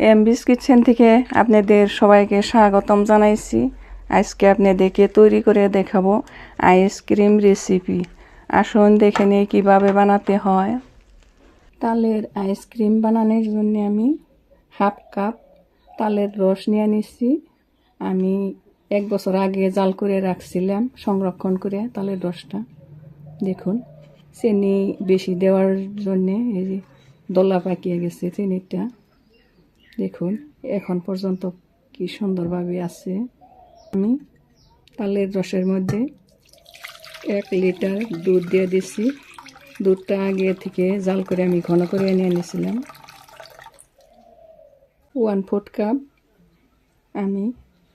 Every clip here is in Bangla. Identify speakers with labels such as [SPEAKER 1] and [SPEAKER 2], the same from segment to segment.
[SPEAKER 1] এমবিস কিচেন থেকে আপনাদের সবাইকে স্বাগতম জানাইছি। আজকে আপনাদেরকে তৈরি করে দেখাবো আইসক্রিম রেসিপি। আসুন দেখে নিই কীভাবে বানাতে হয়। তালের আইসক্রিম বানানোর জন্য আমি হাফ কাপ তালের রস নিয়ে নিছি। আমি 1 বছর আগে জাল করে রাখছিলাম সংরক্ষণ করে তালের রসটা। দেখুন চিনি বেশি দেওয়ার জন্যে এই যে দলা পাকিয়ে গেছে চিনিটা। দেখুন এখন পর্যন্ত কি সুন্দরভাবে আছে। আমি তালের রসের মধ্যে 1 লিটার দুধ দিয়ে দিছি। দুধটা আগে থেকে জাল করে আমি ঘন করে নিয়ে নিয়েছিলাম। 1/4 কাপ আমি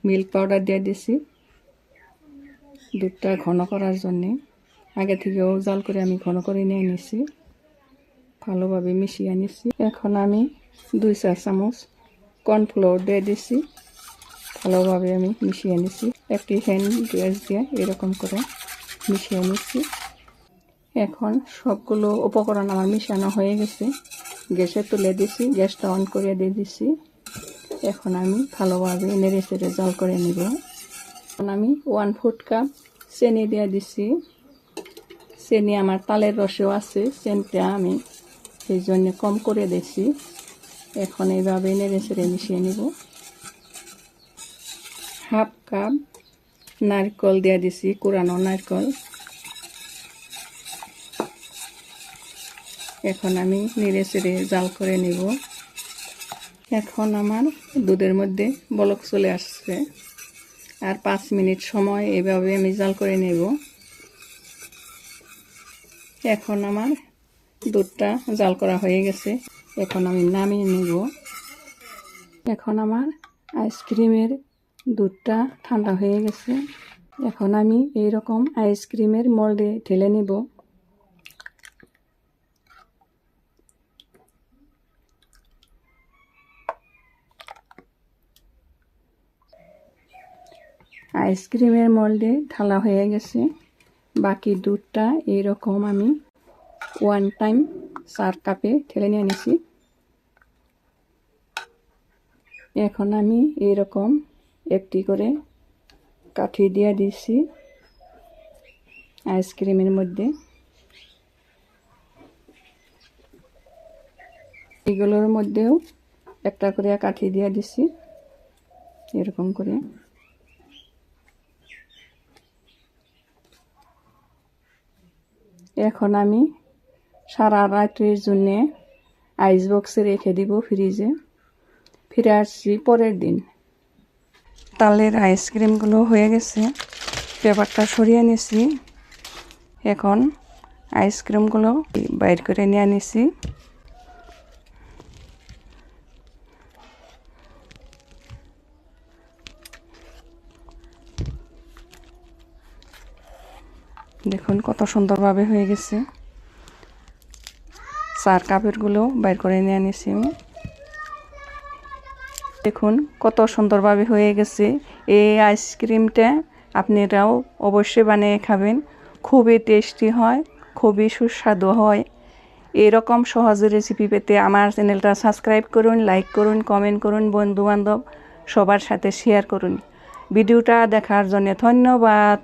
[SPEAKER 1] মিল্ক পাউডার দিয়ে দিছি দুধটা ঘন করার জন্যে। আগে থেকেও জাল করে আমি ঘন করে নিয়ে নিছি, ভালোভাবে মিশিয়ে নিছি। এখন আমি 2 চা চামচ কর্নফ্লোর দিয়ে দিছি, ভালোভাবে আমি মিশিয়ে নিছি। একটি হ্যান্ড গ্যাস দিয়ে এরকম করে মিশিয়ে নিচ্ছি। এখন সবগুলো উপকরণ আমার মিশানো হয়ে গেছে, গ্যাসে তুলে দিছি, গ্যাসটা অন করে দিয়ে দিছি। এখন আমি ভালোভাবে নেড়ে চেড়ে জাল করে নিব। এখন আমি 1/4 কাপ চিনি দিয়ে দিছি। চিনি আমার তালের রসেও আছে, চিনিটা আমি সেই জন্য কম করে দিছি। এখন এইভাবে নেড়ে চেড়ে মিশিয়ে নিব। হাফ কাপ নারকেল দিয়ে দিছি, কুড়ানো নারকেল। এখন আমি নেড়ে চেড়ে জাল করে নিব। এখন আমার দুধের মধ্যে বলক চলে আসছে, আর 5 মিনিট সময় এভাবে আমি জাল করে নেব। এখন আমার দুধটা জাল করা হয়ে গেছে, এখন আমি নামিয়ে নেব। এখন আমার আইসক্রিমের দুধটা ঠান্ডা হয়ে গেছে। এখন আমি এইরকম আইসক্রিমের মোল্ডে ঢেলে নেব। আইসক্রিমের মোল্ডে ঢালা হয়ে গেছে। বাকি দুধটা এইরকম আমি 1 টাইম 4 কাপে ঢেলে নিয়ে নিছি। এখন আমি এইরকম একটি করে কাঠি দিয়ে দিছি আইসক্রিমের মধ্যে। এগুলোর মধ্যেও একটা করে কাঠি দিয়ে দিছি এরকম করে। এখন আমি সারা রাতের জন্য আইস বক্সে রেখে দিব ফ্রিজে। ফিরে আসছি পরের দিন। তালের আইসক্রিমগুলো হয়ে গেছে, পেপারটা সরিয়ে নিছি। এখন আইসক্রিমগুলো বাইর করে নিয়ে নিছি। দেখুন কত সুন্দরভাবে হয়ে গেছে। 4 কাপেরগুলো বাইর করে নিয়ে নিছি আমি। দেখুন কত সুন্দরভাবে হয়ে গেছে। এই আইসক্রিমটা আপনারাও অবশ্যই বানিয়ে খাবেন, খুবই টেস্টি হয়, খুবই সুস্বাদু হয়। এরকম সহজ রেসিপি পেতে আমার চ্যানেলটা সাবস্ক্রাইব করুন, লাইক করুন, কমেন্ট করুন, বন্ধুবান্ধব সবার সাথে শেয়ার করুন। ভিডিওটা দেখার জন্য ধন্যবাদ।